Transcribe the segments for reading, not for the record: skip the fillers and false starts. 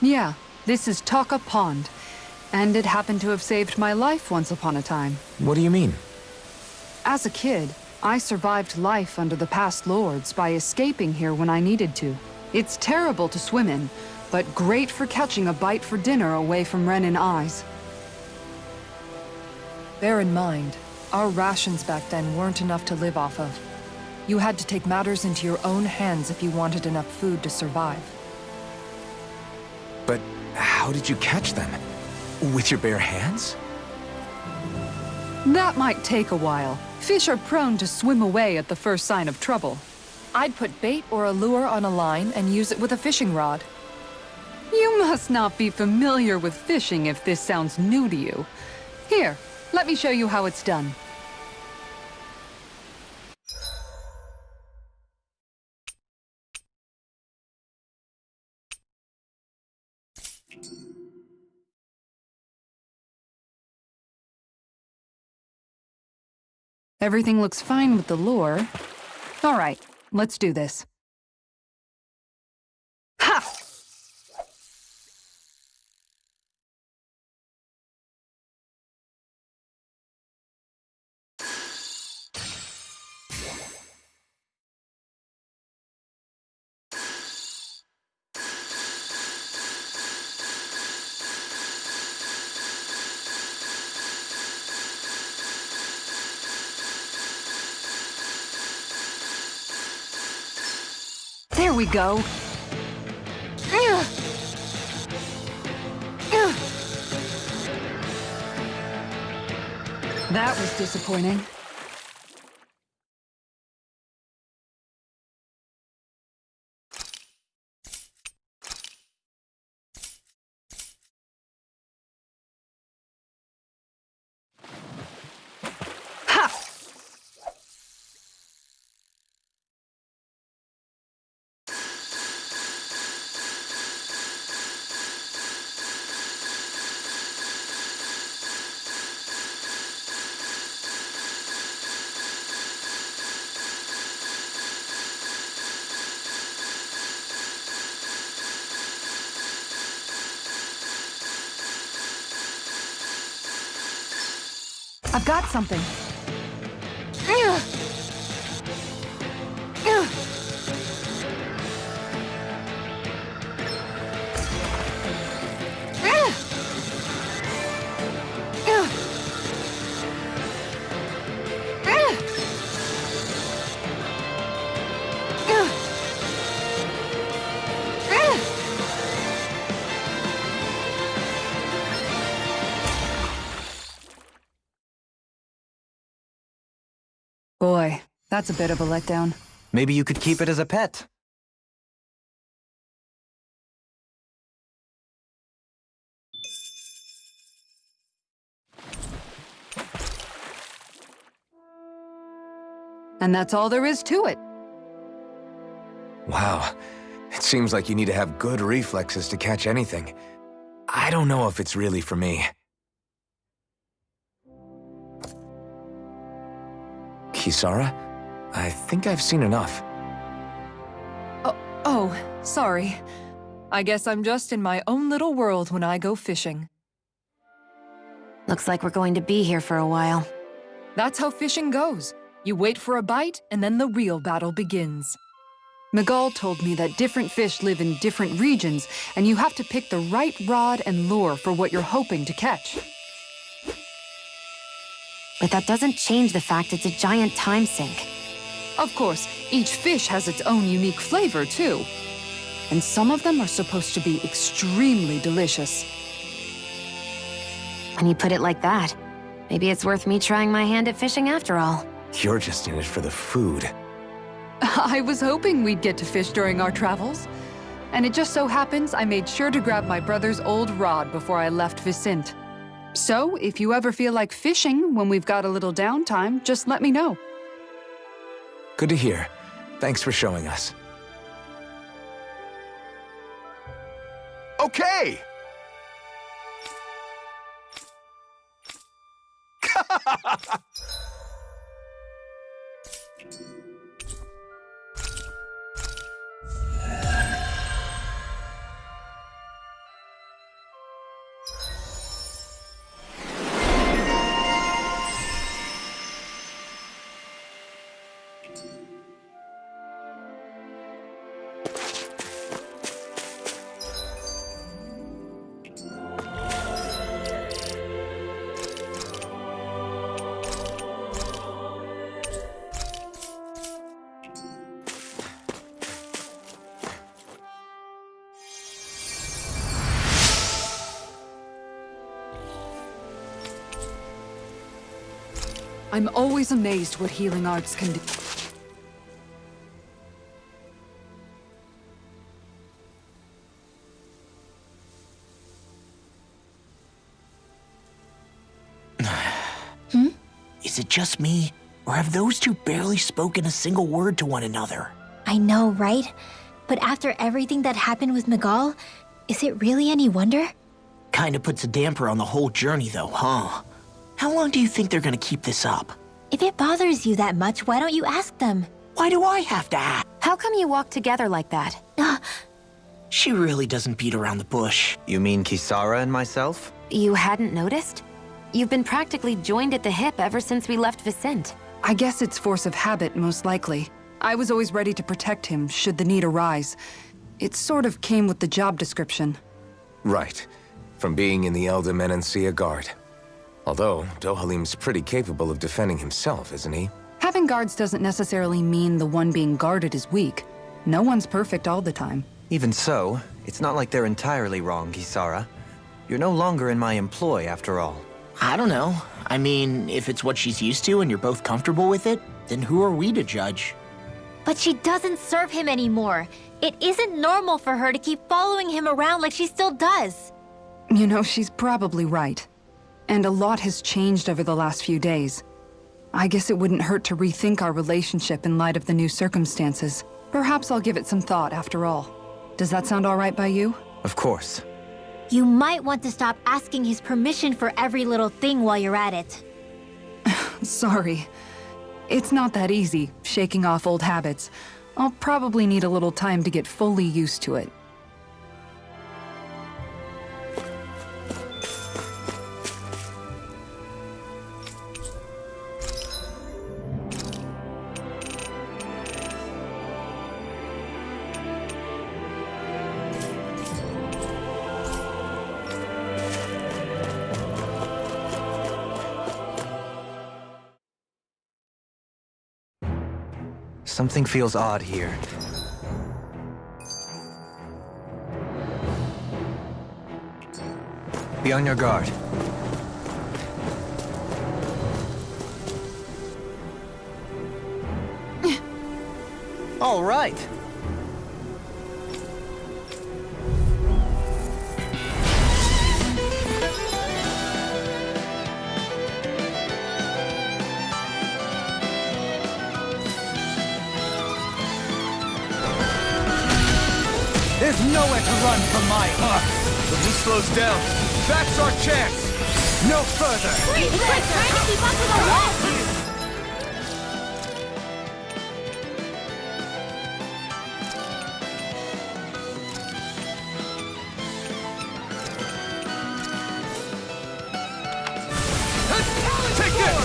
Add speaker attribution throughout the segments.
Speaker 1: Yeah, this is Taka Pond, and it happened to have saved my life once upon a time.
Speaker 2: What do you mean?
Speaker 1: As a kid, I survived life under the past lords by escaping here when I needed to. It's terrible to swim in, but great for catching a bite for dinner away from Renin eyes.
Speaker 3: Bear in mind, our rations back then weren't enough to live off of. You had to take matters into your own hands if you wanted enough food to survive.
Speaker 2: But how did you catch them? With your bare hands?
Speaker 1: That might take a while. Fish are prone to swim away at the first sign of trouble.
Speaker 3: I'd put bait or a lure on a line and use it with a fishing rod.
Speaker 1: You must not be familiar with fishing if this sounds new to you. Here, let me show you how it's done. Everything looks fine with the lure. All right, let's do this. Ha! There we go. That was disappointing. I've got something. Boy, that's a bit of a letdown.
Speaker 2: Maybe you could keep it as a pet.
Speaker 1: And that's all there is to it.
Speaker 2: Wow. It seems like you need to have good reflexes to catch anything. I don't know if it's really for me. Kisara? I think I've seen enough.
Speaker 3: Oh, sorry. I guess I'm just in my own little world when I go fishing.
Speaker 4: Looks like we're going to be here for a while.
Speaker 3: That's how fishing goes. You wait for a bite, and then the real battle begins.
Speaker 1: Miguel told me that different fish live in different regions, and you have to pick the right rod and lure for what you're hoping to catch.
Speaker 4: But that doesn't change the fact it's a giant time sink.
Speaker 1: Of course, each fish has its own unique flavor, too. And some of them are supposed to be extremely delicious.
Speaker 4: When you put it like that, maybe it's worth me trying my hand at fishing after all.
Speaker 2: You're just in it for the food.
Speaker 1: I was hoping we'd get to fish during our travels. And it just so happens I made sure to grab my brother's old rod before I left Vicente. So, if you ever feel like fishing when we've got a little downtime, just let me know.
Speaker 2: Good to hear. Thanks for showing us. Okay!
Speaker 1: I'm always amazed what healing arts can do.
Speaker 5: Is it just me, or have those two barely spoken a single word to one another?
Speaker 6: I know, right? But after everything that happened with Miguel, is it really any wonder?
Speaker 5: Kinda puts a damper on the whole journey though, huh? How long do you think they're gonna keep this up?
Speaker 6: If it bothers you that much, why don't you ask them?
Speaker 5: Why do I have to ask?
Speaker 4: How come you walk together like that?
Speaker 5: She really doesn't beat around the bush.
Speaker 7: You mean Kisara and myself?
Speaker 4: You hadn't noticed? You've been practically joined at the hip ever since we left Vicente.
Speaker 1: I guess it's force of habit, most likely. I was always ready to protect him, should the need arise. It sort of came with the job description.
Speaker 2: Right. From being in the Elder Menancia Guard. Although, Dohalim's pretty capable of defending himself, isn't he?
Speaker 1: Having guards doesn't necessarily mean the one being guarded is weak. No one's perfect all the time.
Speaker 7: Even so, it's not like they're entirely wrong, Kisara. You're no longer in my employ, after all.
Speaker 5: I don't know. I mean, if it's what she's used to and you're both comfortable with it, then who are we to judge?
Speaker 6: But she doesn't serve him anymore. It isn't normal for her to keep following him around like she still does.
Speaker 1: You know, she's probably right. And a lot has changed over the last few days. I guess it wouldn't hurt to rethink our relationship in light of the new circumstances. Perhaps I'll give it some thought after all. Does that sound all right by you?
Speaker 7: Of course.
Speaker 6: You might want to stop asking his permission for every little thing while you're at it.
Speaker 1: Sorry. It's not that easy, shaking off old habits. I'll probably need a little time to get fully used to it.
Speaker 7: Something feels odd here. Be on your guard. All right.
Speaker 8: There's nowhere to run from my heart. If he slows down, that's our chance. No further.
Speaker 6: He's trying to keep up to the wall!
Speaker 8: Take this!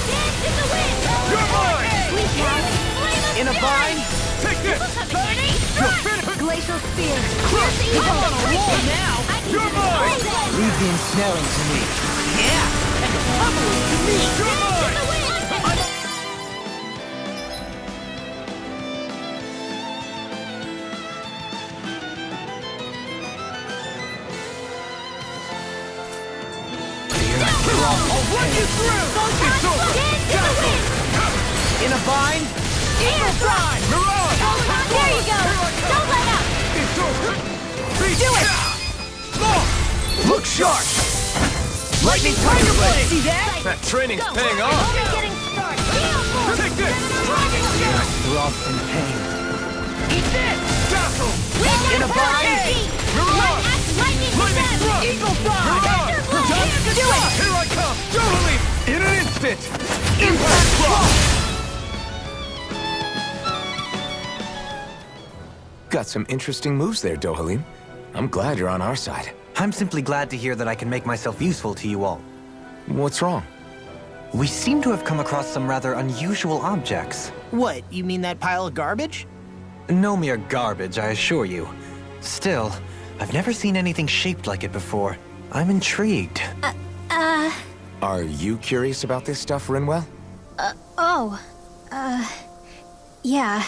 Speaker 6: Dance in the wind!
Speaker 8: You're mine!
Speaker 6: Sweet Flame
Speaker 7: In a vine?
Speaker 8: Take this!
Speaker 6: Glacial Spear!
Speaker 8: I'm on a roll now! You're mine!
Speaker 7: Leave the ensnaring to me.
Speaker 8: Yeah! And the pummeling to me! You're mine! I'll run you through! It's over!
Speaker 7: In a vine?
Speaker 6: Eagle Fly!
Speaker 8: Mirage!
Speaker 6: There you go! Don't let up!
Speaker 8: It's over!
Speaker 6: Do it!
Speaker 8: Look sharp!
Speaker 7: Lightning Tiger Blade!
Speaker 6: See that?
Speaker 8: That training's paying off!
Speaker 6: Only getting started!
Speaker 8: Take this! Dragon Shot!
Speaker 7: Lost in pain.
Speaker 8: Eat this! Dazzle!
Speaker 7: In a vine?
Speaker 8: Mirage!
Speaker 6: Lightning
Speaker 8: Thrust!
Speaker 6: Eagle
Speaker 8: Mirage!
Speaker 6: Do it!
Speaker 8: Here I come! Dohalim! In an instant! Impact Frost!
Speaker 2: Got some interesting moves there, Dohalim. I'm glad you're on our side.
Speaker 7: I'm simply glad to hear that I can make myself useful to you all.
Speaker 2: What's wrong?
Speaker 7: We seem to have come across some rather unusual objects.
Speaker 5: What, you mean that pile of garbage?
Speaker 7: No mere garbage, I assure you. Still, I've never seen anything shaped like it before. I'm intrigued.
Speaker 2: Are you curious about this stuff, Rinwell?
Speaker 6: Yeah.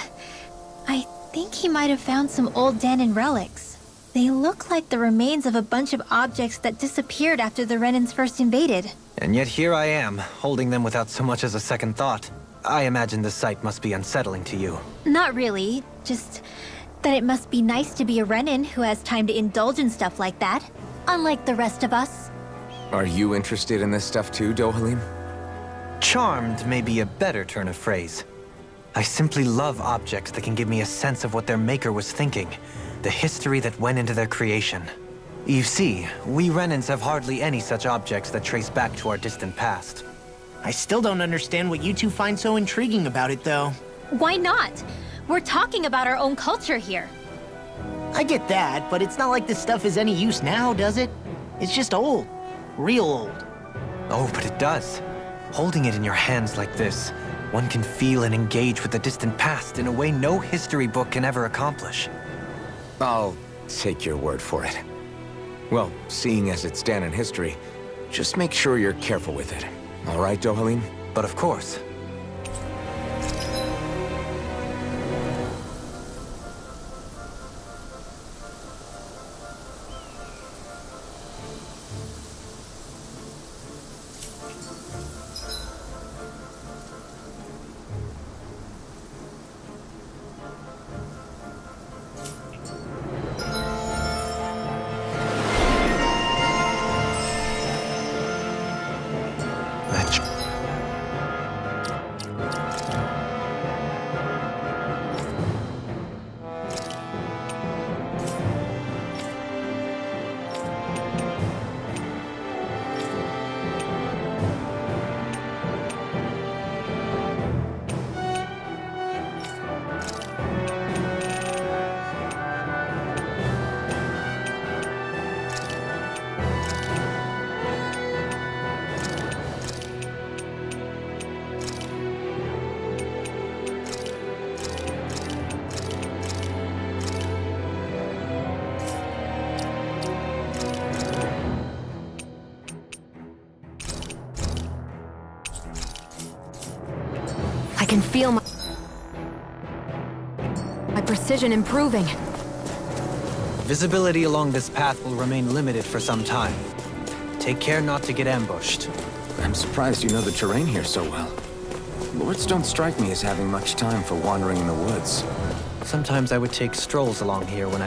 Speaker 6: I think he might have found some old Danon relics. They look like the remains of a bunch of objects that disappeared after the Renans first invaded.
Speaker 7: And yet here I am, holding them without so much as a second thought. I imagine the sight must be unsettling to you.
Speaker 6: Not really, just that it must be nice to be a Renan who has time to indulge in stuff like that, unlike the rest of us.
Speaker 2: Are you interested in this stuff too, Dohalim?
Speaker 7: Charmed may be a better turn of phrase. I simply love objects that can give me a sense of what their maker was thinking, the history that went into their creation. You see, we Renans have hardly any such objects that trace back to our distant past.
Speaker 5: I still don't understand what you two find so intriguing about it, though.
Speaker 6: Why not? We're talking about our own culture here.
Speaker 5: I get that, but it's not like this stuff is any use now, does it? It's just old. Real old.
Speaker 7: Oh, but it does. Holding it in your hands like this, one can feel and engage with the distant past in a way no history book can ever accomplish.
Speaker 2: I'll take your word for it. Well, seeing as it's down in history, just make sure you're careful with it. All right, Dohalim?
Speaker 7: But of course.
Speaker 4: I can feel my precision improving.
Speaker 7: Visibility along this path will remain limited for some time. Take care not to get ambushed.
Speaker 2: I'm surprised you know the terrain here so well. Lords don't strike me as having much time for wandering in the woods.
Speaker 7: Sometimes I would take strolls along here when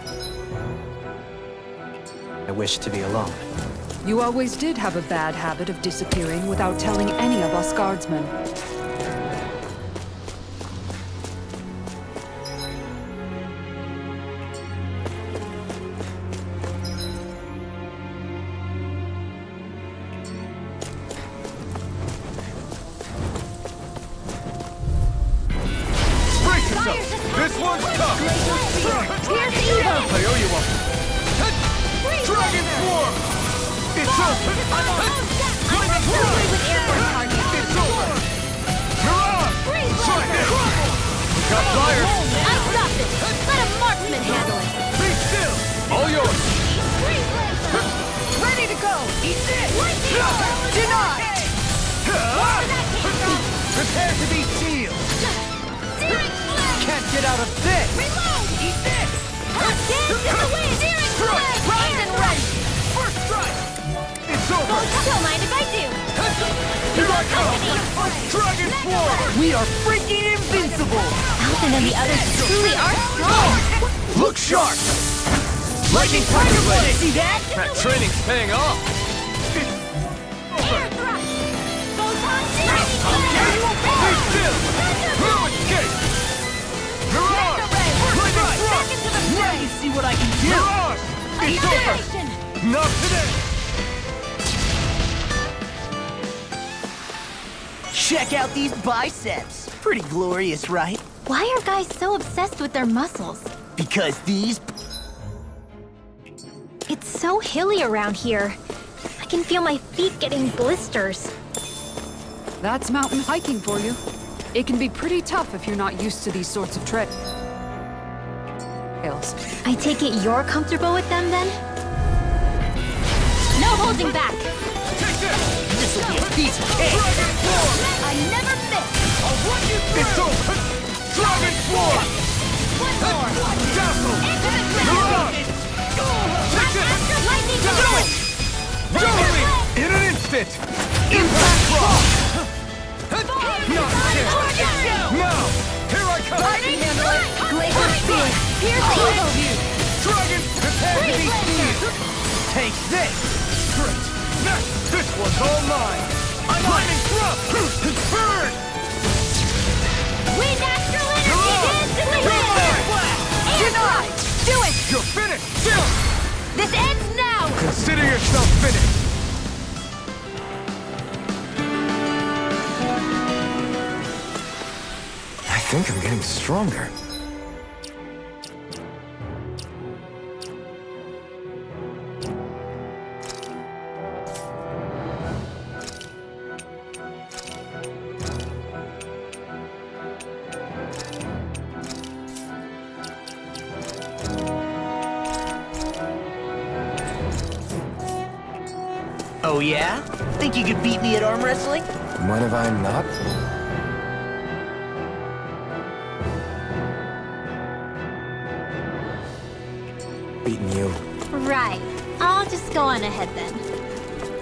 Speaker 7: I wished to be alone.
Speaker 1: You always did have a bad habit of disappearing without telling any of us guardsmen.
Speaker 8: This one's tough!
Speaker 6: Here's evil!
Speaker 8: I owe you one! Dragon Form! It's open!
Speaker 6: I'm totally with Aaron Hardy.
Speaker 8: It's over! Mirage! Try this! Got fire!
Speaker 6: I stopped it! Let a marksman handle it!
Speaker 8: Be still! All yours!
Speaker 1: Ready to go!
Speaker 6: Eat this! Denied!
Speaker 8: Prepare to be sealed!
Speaker 1: Can't get out of this!
Speaker 6: Reload! Eat this! Hot games in the wind! Steering flag! Rise and run!
Speaker 8: First strike! It's over!
Speaker 6: Don't mind if I do!
Speaker 8: Here I go! Dragon Form!
Speaker 1: We are freaking invincible!
Speaker 6: Alvin and the others truly are strong!
Speaker 8: Look sharp!
Speaker 1: Lightning Tiger Blade! See that?
Speaker 8: That training's paying off!
Speaker 6: Air thrust! Photon lightning
Speaker 8: Be still! No escape! Mirage! Lightning thrust!
Speaker 1: Now you see what I can do!
Speaker 8: Mirage! It's over! Not today!
Speaker 5: Check out these biceps. Pretty glorious, right?
Speaker 6: Why are guys so obsessed with their muscles?
Speaker 5: Because these...
Speaker 6: It's so hilly around here. I can feel my feet getting blisters.
Speaker 1: That's mountain hiking for you. It can be pretty tough if you're not used to these sorts of trails.
Speaker 6: I take it you're comfortable with them then? No holding back!
Speaker 8: Take this!
Speaker 5: This'll be a piece of cake!
Speaker 8: Dragon Form!
Speaker 6: I never miss!
Speaker 8: I'll run you through! It's over! Dragon Form!
Speaker 6: One more!
Speaker 8: Dazzle!
Speaker 6: Into the
Speaker 8: Mirage!
Speaker 6: ground!
Speaker 8: Take this! Great! This one's all mine! I'm climbing through! Burn!
Speaker 6: We natural energy instantly win!
Speaker 8: Denied!
Speaker 6: Do it!
Speaker 8: You're finished! Still!
Speaker 6: This ends now!
Speaker 8: Consider yourself finished!
Speaker 2: I think I'm getting stronger.
Speaker 5: Oh yeah? Think you could beat me at arm wrestling?
Speaker 2: What have I not? Beaten you.
Speaker 6: Right. I'll just go on ahead then.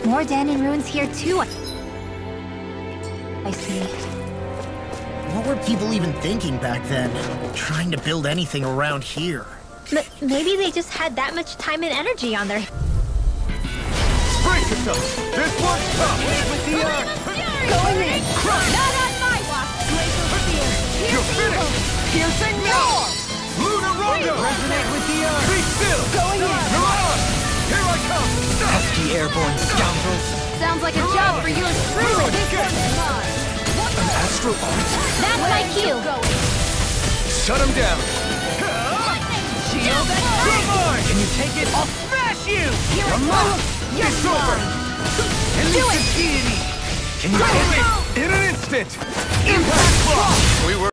Speaker 6: More Danon ruins here too. I see.
Speaker 5: What were people even thinking back then? Trying to build anything around here.
Speaker 6: Maybe they just had that much time and energy on their...
Speaker 8: Brace yourself! This one's tough!
Speaker 6: With the going in! Not on my watch! Glacial spear!
Speaker 8: You're finished!
Speaker 6: Piercing roar!
Speaker 8: Lunar Rondo!
Speaker 7: Resonate with the earth!
Speaker 8: Be still!
Speaker 6: Going in!
Speaker 8: You're on! Here I come!
Speaker 7: Pesky airborne scoundrels!
Speaker 4: Sounds like a job for you truly.
Speaker 2: An astral art?
Speaker 6: That's my cue!
Speaker 8: Shut him down!
Speaker 6: Shield and
Speaker 8: You're mine!
Speaker 7: Can you take it?
Speaker 8: I'll smash you!
Speaker 6: You're
Speaker 8: It's over!
Speaker 6: Do it!
Speaker 8: Deity!
Speaker 7: Can you take it?
Speaker 8: In an instant! Impact block! We were